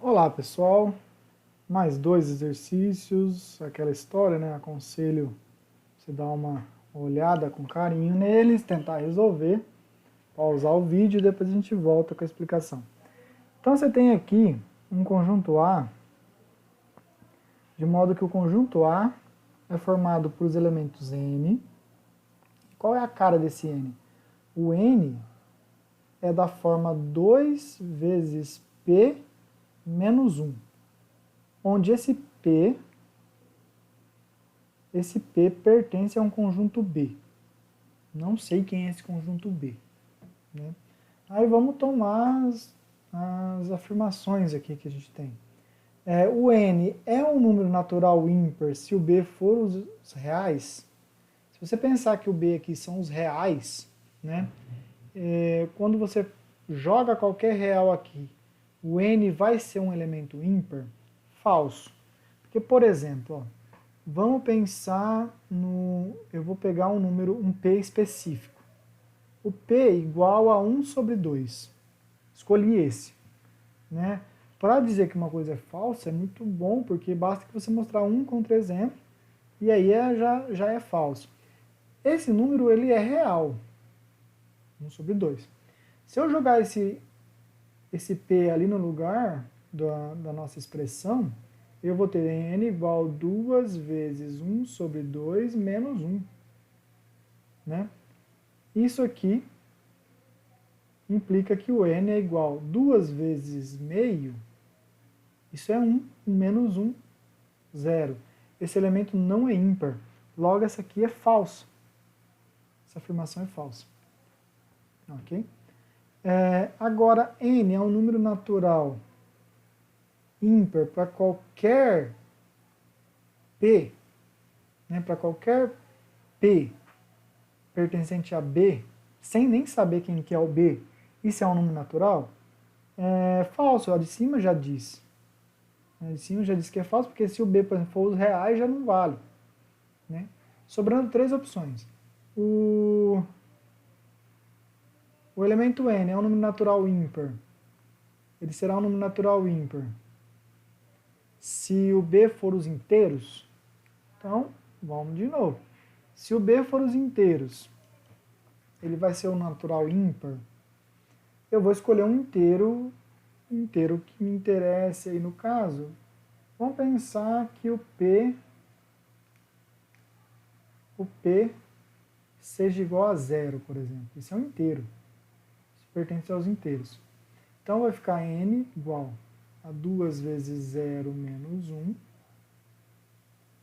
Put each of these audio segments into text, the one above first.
Olá pessoal, mais dois exercícios, aquela história, né? Aconselho você dar uma olhada com carinho neles, tentar resolver, pausar o vídeo e depois a gente volta com a explicação. Então você tem aqui um conjunto A, de modo que o conjunto A é formado por os elementos N. Qual é a cara desse N? O N é da forma 2 vezes P menos 1, onde esse P pertence a um conjunto B. Não sei quem é esse conjunto B. Né? Aí vamos tomar as afirmações aqui que a gente tem. O N é um número natural ímpar se o B for os reais. Se você pensar que o B aqui são os reais, né? Quando você joga qualquer real aqui, o N vai ser um elemento ímpar? Falso. Porque, por exemplo, ó, vamos pensar no... Eu vou pegar um número, um P específico. O P é igual a 1 sobre 2. Escolhi esse. Né? Para dizer que uma coisa é falsa é muito bom, porque basta que você mostrar um contra-exemplo e aí já é falso. Esse número ele é real. 1 sobre 2. Se eu jogar esse P ali no lugar da nossa expressão, eu vou ter N igual a 2 vezes 1 sobre 2 menos 1. Né? Isso aqui implica que o N é igual a 2 vezes meio, isso é 1, menos 1, 0. Esse elemento não é ímpar, logo essa aqui é falsa. Essa afirmação é falsa. Ok? Agora, N é um número natural ímpar para qualquer P, né, para qualquer P pertencente a B, sem nem saber quem que é o B, isso é um número natural? É falso, a de cima já diz. A de cima já diz que é falso, porque se o B, por exemplo, for os reais, já não vale. Né? Sobrando três opções. O elemento N é um número natural ímpar. Ele será um número natural ímpar se o B for os inteiros. Então, vamos de novo. Se o B for os inteiros, ele vai ser um natural ímpar. Eu vou escolher um inteiro que me interesse aí no caso. Vamos pensar que o P seja igual a zero, por exemplo. Isso é um inteiro. Isso pertence aos inteiros. Então vai ficar N igual a 2 vezes 0 menos 1.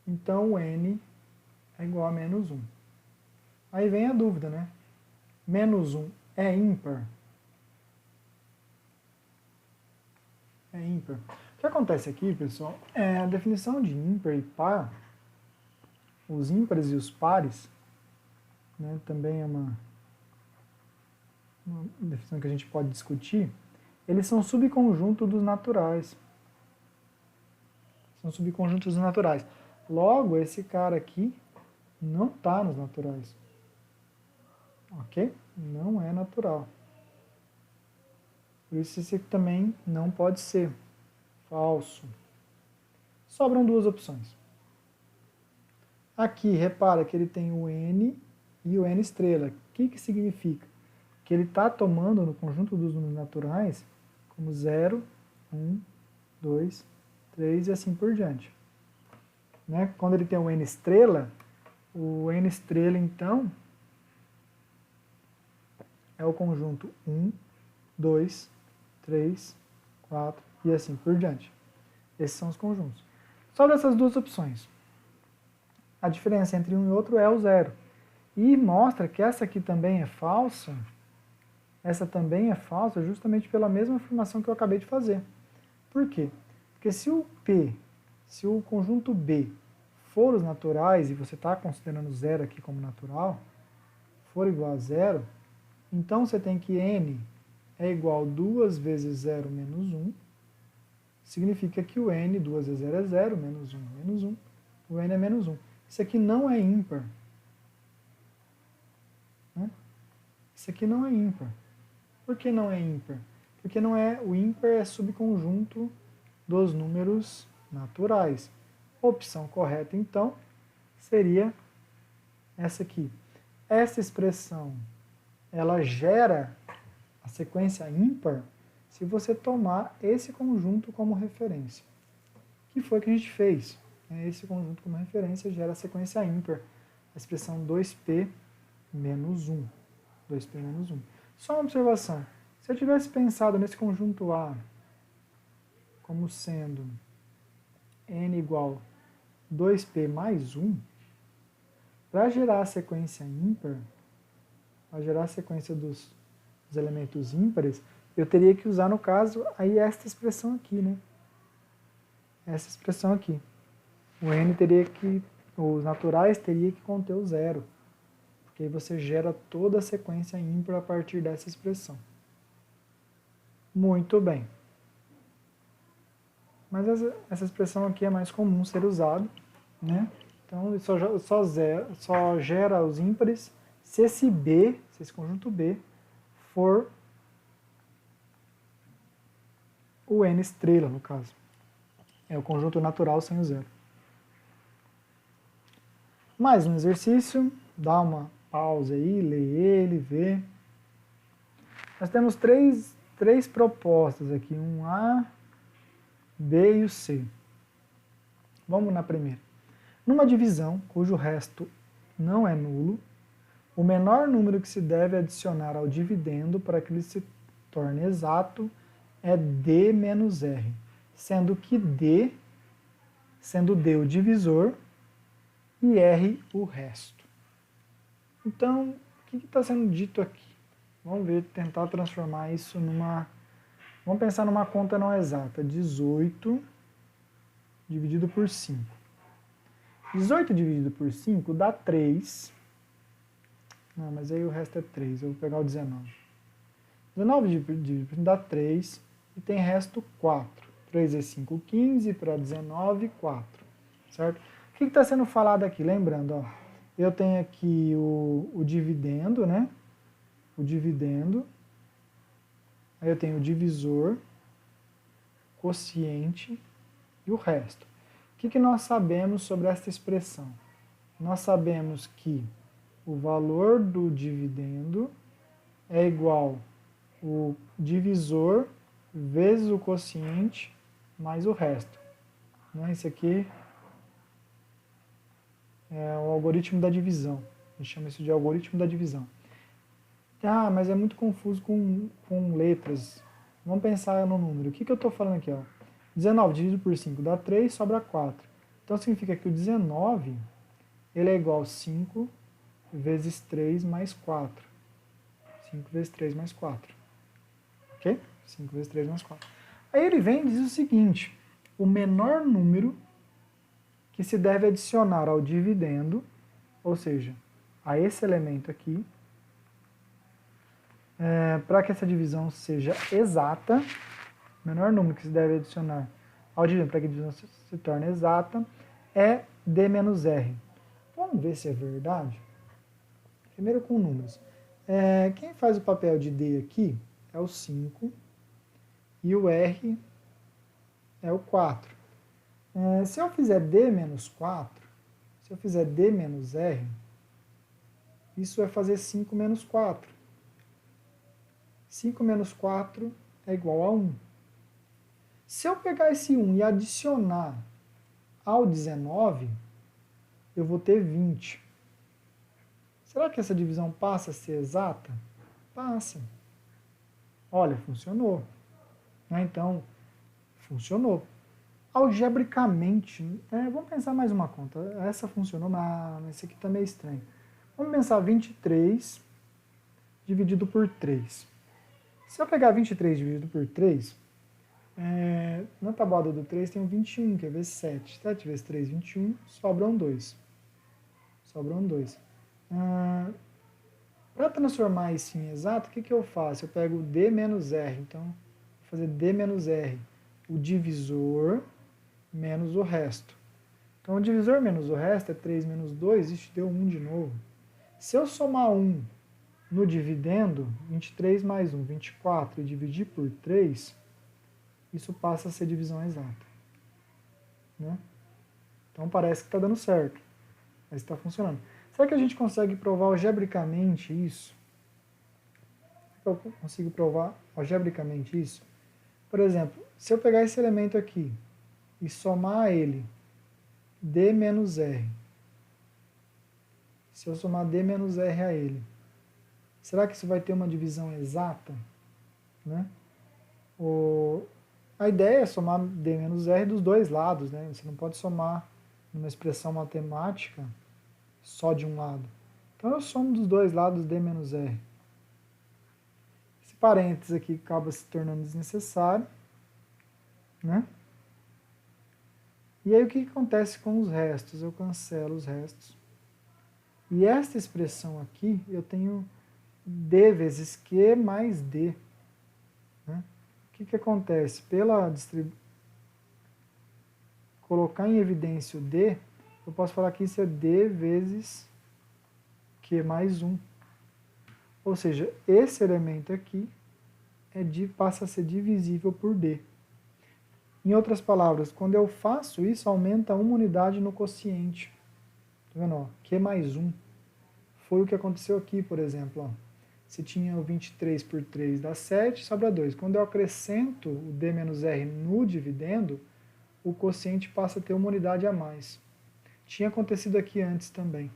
Então o N é igual a menos 1. Aí vem a dúvida, né? Menos 1 é ímpar? É ímpar. O que acontece aqui, pessoal, é a definição de ímpar e par, os ímpares e os pares, né, também é uma definição que a gente pode discutir, eles são subconjuntos dos naturais. São subconjuntos dos naturais. Logo, esse cara aqui não está nos naturais. Ok? Não é natural. Por isso esse aqui também não pode ser. Falso. Sobram duas opções. Aqui, repara que ele tem o N e o N estrela. O que significa? Que ele está tomando no conjunto dos números naturais como 0, 1, 2, 3 e assim por diante. Né? Quando ele tem o N estrela então é o conjunto 1, 2, 3, 4 e assim por diante. Esses são os conjuntos. Só dessas duas opções. A diferença entre um e outro é o zero. E mostra que essa aqui também é falsa. Essa também é falsa justamente pela mesma afirmação que eu acabei de fazer. Por quê? Porque se o conjunto B for os naturais, e você está considerando zero aqui como natural, for igual a zero, então você tem que N é igual a 2 vezes 0 menos 1, significa que o N, 2 vezes 0 é 0, menos 1 é menos 1, o N é menos 1. Isso aqui não é ímpar. Né? Isso aqui não é ímpar. Por que não é ímpar? Porque não é, o ímpar é subconjunto dos números naturais. A opção correta, então, seria essa aqui. Essa expressão, ela gera a sequência ímpar se você tomar esse conjunto como referência. Que foi o que a gente fez. Esse conjunto como referência gera a sequência ímpar, a expressão 2p menos 1. 2p menos 1. Só uma observação. Se eu tivesse pensado nesse conjunto A como sendo n igual 2p mais 1, para gerar a sequência ímpar, para gerar a sequência dos elementos ímpares, eu teria que usar, no caso, aí esta expressão aqui, né? Essa expressão aqui. O n teria que, os naturais teria que conter o zero, porque aí você gera toda a sequência ímpar a partir dessa expressão. Muito bem. Mas essa expressão aqui é mais comum ser usada, né? Então, só gera os ímpares se esse B, se esse conjunto B, for o n estrela, no caso. É o conjunto natural sem o zero. Mais um exercício, dá uma pausa aí, lê ele, vê. Nós temos três propostas aqui, um A, B e o C. Vamos na primeira. Numa divisão cujo resto não é nulo, o menor número que se deve adicionar ao dividendo para que ele se torne exato é D menos R, sendo D o divisor e R o resto. Então, o que está sendo dito aqui? Vamos ver, tentar transformar isso numa... Vamos pensar numa conta não exata. 18 dividido por 5. 18 dividido por 5 dá 3. Não, mas aí o resto é 3. Eu vou pegar o 19. 19 dividido por 5 dá 3. E tem resto 4. 3 vezes 5, 15. Para 19, 4. Certo? O que está sendo falado aqui? Lembrando, ó, eu tenho aqui o dividendo, né? O dividendo. Aí eu tenho o divisor, quociente e o resto. O que nós sabemos sobre esta expressão? Nós sabemos que o valor do dividendo é igual o divisor vezes o quociente mais o resto. Esse aqui é o algoritmo da divisão. A gente chama isso de algoritmo da divisão. Ah, mas é muito confuso com letras. Vamos pensar no número. O que eu estou falando aqui? Ó? 19 dividido por 5 dá 3, sobra 4. Então significa que o 19 ele é igual a 5 vezes 3 mais 4. 5 vezes 3 mais 4. Ok? 5 vezes 3 mais 4. Aí ele vem e diz o seguinte: o menor número que se deve adicionar ao dividendo, ou seja, a esse elemento aqui, para que essa divisão seja exata, o menor número que se deve adicionar ao dividendo para que a divisão se torne exata é D menos R. Vamos ver se é verdade? Primeiro com números. Quem faz o papel de D aqui é o 5 e o R é o 4. Se eu fizer D menos 4, se eu fizer D menos R, isso vai fazer 5 menos 4. 5 menos 4 é igual a 1. Se eu pegar esse 1 e adicionar ao 19, eu vou ter 20. Será que essa divisão passa a ser exata? Passa. Olha, funcionou. Então, funcionou. Algebricamente, vamos pensar mais uma conta. Essa funcionou, mas esse aqui está meio estranho. Vamos pensar 23 dividido por 3. Se eu pegar 23 dividido por 3, na tabuada do 3 tem um 21, que é vezes 7. 7 vezes 3, 21, sobram 2. Sobram 2. Para transformar isso em exato, o que eu faço? Eu pego D menos R. Então, vou fazer D menos R. O divisor menos o resto. Então, o divisor menos o resto é 3 menos 2. Isso deu 1 de novo. Se eu somar 1 no dividendo, 23 mais 1, 24, e dividir por 3, isso passa a ser divisão exata. Né? Então parece que está dando certo, mas está funcionando. Será que a gente consegue provar algebricamente isso? Eu consigo provar algebricamente isso? Por exemplo, se eu pegar esse elemento aqui e somar a ele D menos R, se eu somar D menos R a ele, será que isso vai ter uma divisão exata? Né? A ideia é somar D menos R dos dois lados, né? Você não pode somar numa expressão matemática só de um lado. Então eu somo dos dois lados D menos R. Esse parênteses aqui acaba se tornando desnecessário, né? E aí o que acontece com os restos? Eu cancelo os restos. E esta expressão aqui, eu tenho D vezes Q mais D. Né? O que acontece? Colocar em evidência o D, eu posso falar que isso é D vezes Q mais 1. Ou seja, esse elemento aqui passa a ser divisível por D. Em outras palavras, quando eu faço isso, aumenta uma unidade no quociente. Tá vendo? Ó, Q mais 1. Foi o que aconteceu aqui, por exemplo. Ó. Se tinha o 23 por 3 dá 7, sobra 2. Quando eu acrescento o D menos R no dividendo, o quociente passa a ter uma unidade a mais. Tinha acontecido aqui antes também.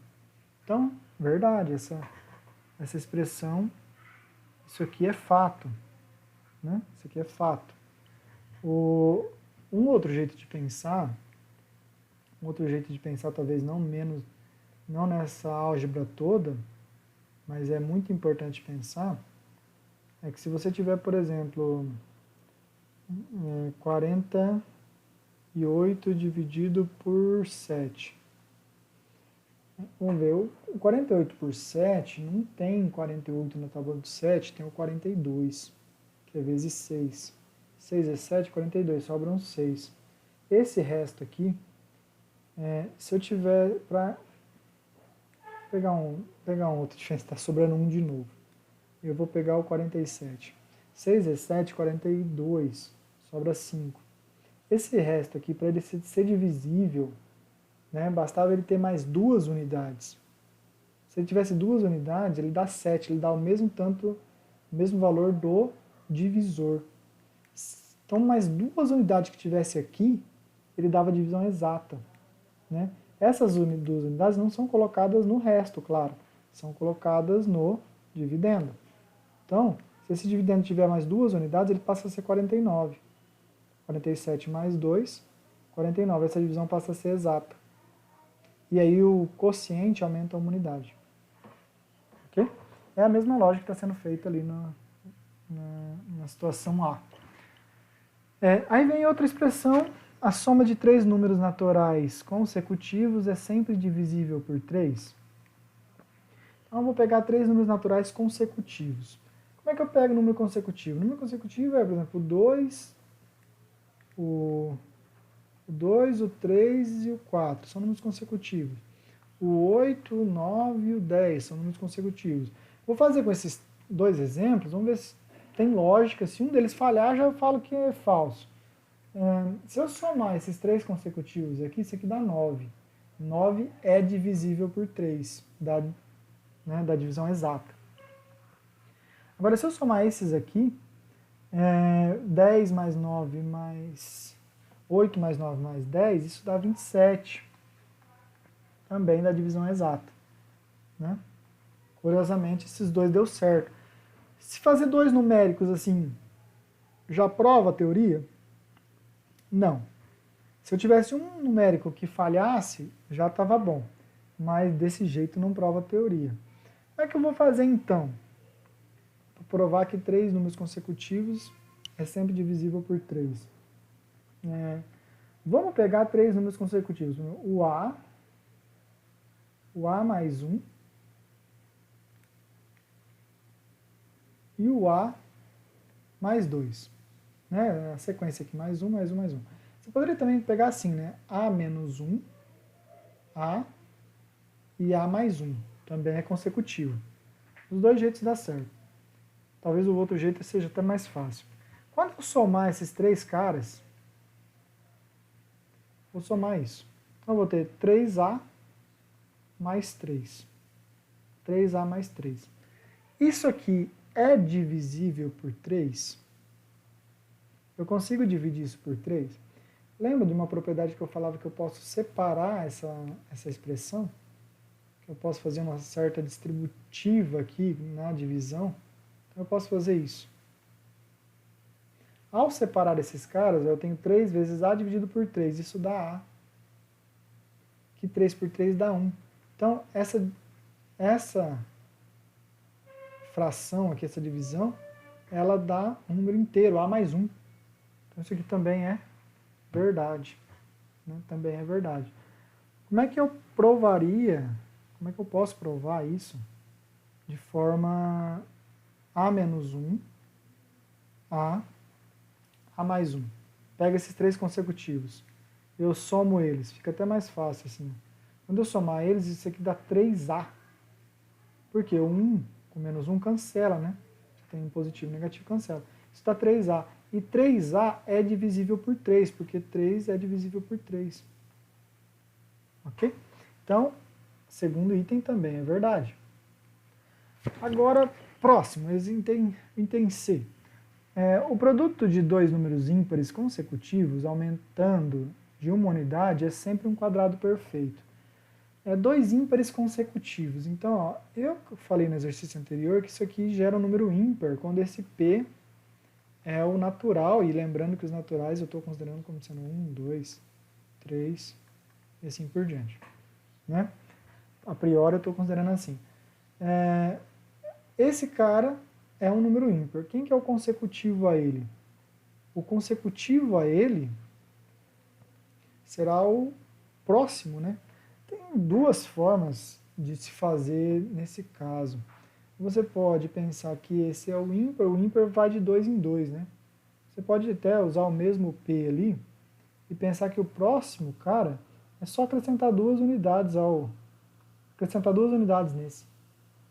Então, verdade, essa expressão, isso aqui é fato. Né? Isso aqui é fato. Um outro jeito de pensar talvez não nessa álgebra toda, mas é muito importante pensar, é que se você tiver, por exemplo, 48 dividido por 7. Vamos ver, o 48 por 7 não tem 48 na tábua do 7, tem o 42, que é vezes 6. 6 é 7, 42, sobram 6. Esse resto aqui, se eu tiver para pegar um outro diferente, está sobrando 1 de novo. Eu vou pegar o 47. 6 é 7, 42, sobra 5. Esse resto aqui, para ele ser divisível, né, bastava ele ter mais 2 unidades. Se ele tivesse 2 unidades, ele dá 7, ele dá o mesmo valor do divisor. Então, mais 2 unidades que tivesse aqui, ele dava divisão exata. Né? Essas 2 unidades não são colocadas no resto, claro. São colocadas no dividendo. Então, se esse dividendo tiver mais 2 unidades, ele passa a ser 49. 47 mais 2, 49. Essa divisão passa a ser exata. E aí o quociente aumenta uma unidade. Ok? É a mesma lógica que está sendo feita ali na situação A. Aí vem outra expressão. A soma de 3 números naturais consecutivos é sempre divisível por 3. Então eu vou pegar 3 números naturais consecutivos. Como é que eu pego o número consecutivo? O número consecutivo é, por exemplo, o 2, o 3 e o 4. São números consecutivos. O 8, o 9 e o 10 são números consecutivos. Vou fazer com esses 2 exemplos, vamos ver se tem lógica. Se um deles falhar, já falo que é falso. Se eu somar esses 3 consecutivos aqui, isso aqui dá 9. 9 é divisível por 3, da divisão exata. Agora, se eu somar esses aqui, 10 mais 9 mais 8 mais 9 mais 10, isso dá 27. Também da divisão exata. Né? Curiosamente, esses dois deu certo. Se fazer 2 numéricos assim, já prova a teoria? Não. Se eu tivesse um numérico que falhasse, já estava bom. Mas desse jeito não prova a teoria. Como é que eu vou fazer então? Para provar que 3 números consecutivos é sempre divisível por 3. Vamos pegar 3 números consecutivos. O A mais 1 e o A mais 2. Né? A sequência aqui, mais 1, mais 1, mais 1. Você poderia também pegar assim, né? A menos 1, A e A mais 1. Também é consecutivo. Os dois jeitos dá certo. Talvez o outro jeito seja até mais fácil. Quando eu somar esses três caras, vou somar isso. Então, eu vou ter 3A mais 3. 3A mais 3. Isso aqui é divisível por 3? Eu consigo dividir isso por 3? Lembra de uma propriedade que eu falava que eu posso separar essa expressão? Que eu posso fazer uma certa distributiva aqui na divisão? Então, eu posso fazer isso. Ao separar esses caras, eu tenho 3 vezes A dividido por 3. Isso dá A. Que 3 por 3 dá 1. Então, essa fração aqui, essa divisão, ela dá um número inteiro, A mais 1. Então, isso aqui também é verdade. Né? Também é verdade. Como é que eu provaria, como é que eu posso provar isso de forma A menos 1, A mais 1. Pega esses três consecutivos. Eu somo eles. Fica até mais fácil assim. Quando eu somar eles, isso aqui dá 3A. Porque o 1 com menos 1 cancela, né? Tem um positivo e negativo, cancela. Isso dá 3A. E 3A é divisível por 3, porque 3 é divisível por 3. Ok? Então, segundo item também é verdade. Agora, próximo, item C. O produto de dois números ímpares consecutivos, aumentando de uma unidade, é sempre um quadrado perfeito. Dois ímpares consecutivos. Então, ó, eu falei no exercício anterior que isso aqui gera um número ímpar, quando esse P é o natural, e lembrando que os naturais eu estou considerando como sendo 1, 2, 3, e assim por diante. Né? A priori eu estou considerando assim. Esse cara é um número ímpar. Quem que é o consecutivo a ele? O consecutivo a ele será o próximo, né? Tem duas formas de se fazer nesse caso. Você pode pensar que esse é o ímpar vai de 2 em 2, né? Você pode até usar o mesmo P ali e pensar que o próximo, cara, é só acrescentar duas unidades nesse.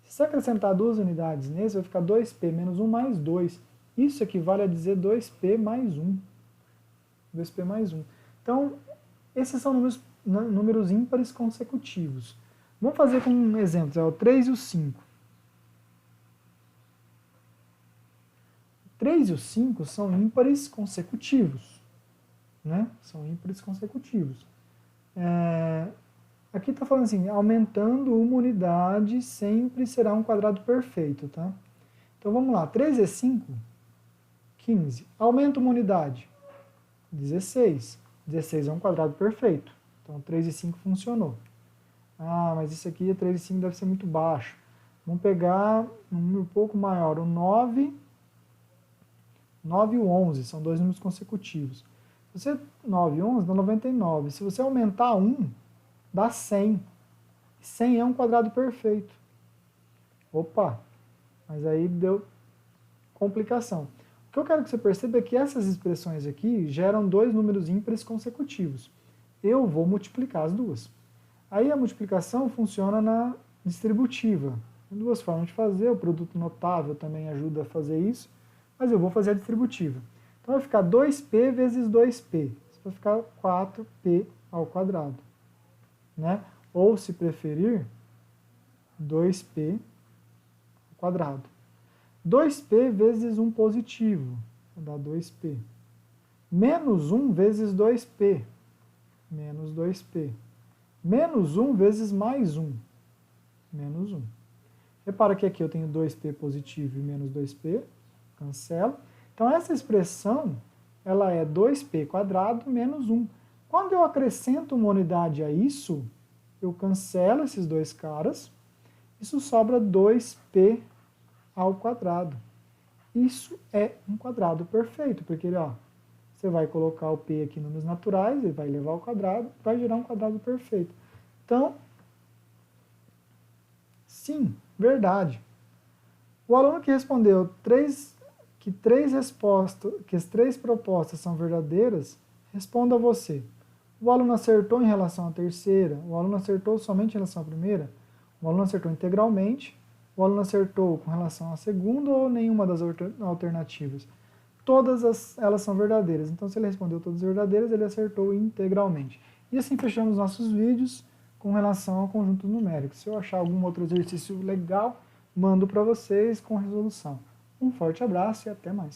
Se você acrescentar duas unidades nesse, vai ficar 2P menos 1 mais 2. Isso equivale a dizer 2P mais 1. 2P mais 1. Então, esses são números ímpares consecutivos. Vamos fazer com um exemplo, o 3 e o 5. O 3 e o 5 são ímpares consecutivos. Né? São ímpares consecutivos. Aqui está falando assim, aumentando uma unidade sempre será um quadrado perfeito, tá? Então vamos lá, 3 vezes 5, 15. Aumenta uma unidade, 16. 16 é um quadrado perfeito. Então 3 e 5 funcionou. Ah, mas isso aqui, 3 e 5 deve ser muito baixo. Vamos pegar um número um pouco maior, o 9 e o 11, são dois números consecutivos. 9 e 11 dá 99. Se você aumentar 1, dá 100. 100 é um quadrado perfeito. Opa, mas aí deu complicação. O que eu quero que você perceba é que essas expressões aqui geram dois números ímpares consecutivos. Eu vou multiplicar as duas. Aí a multiplicação funciona na distributiva. Tem duas formas de fazer, o produto notável também ajuda a fazer isso, mas eu vou fazer a distributiva. Então vai ficar 2P vezes 2P. Isso vai ficar 4P ao quadrado. Né? Ou, se preferir, 2P ao quadrado. 2P vezes 1 positivo, vai dar 2P. Menos 1 vezes 2P, menos 2P. Menos 1 vezes mais 1, menos 1. Repara que aqui eu tenho 2P positivo e menos 2P, cancelo. Então essa expressão, ela é 2P quadrado menos 1. Quando eu acrescento uma unidade a isso, eu cancelo esses dois caras, isso sobra 2P ao quadrado. Isso é um quadrado perfeito, porque você vai colocar o P aqui nos naturais, ele vai levar ao quadrado, vai gerar um quadrado perfeito. Então, sim, verdade. O aluno que respondeu que as três propostas são verdadeiras, responda você. O aluno acertou em relação à terceira, o aluno acertou somente em relação à primeira, o aluno acertou integralmente, o aluno acertou com relação à segunda ou nenhuma das alternativas. elas são verdadeiras. Então, se ele respondeu todas verdadeiras, ele acertou integralmente. E assim fechamos nossos vídeos com relação ao conjunto numérico. Se eu achar algum outro exercício legal, mando para vocês com resolução. Um forte abraço e até mais.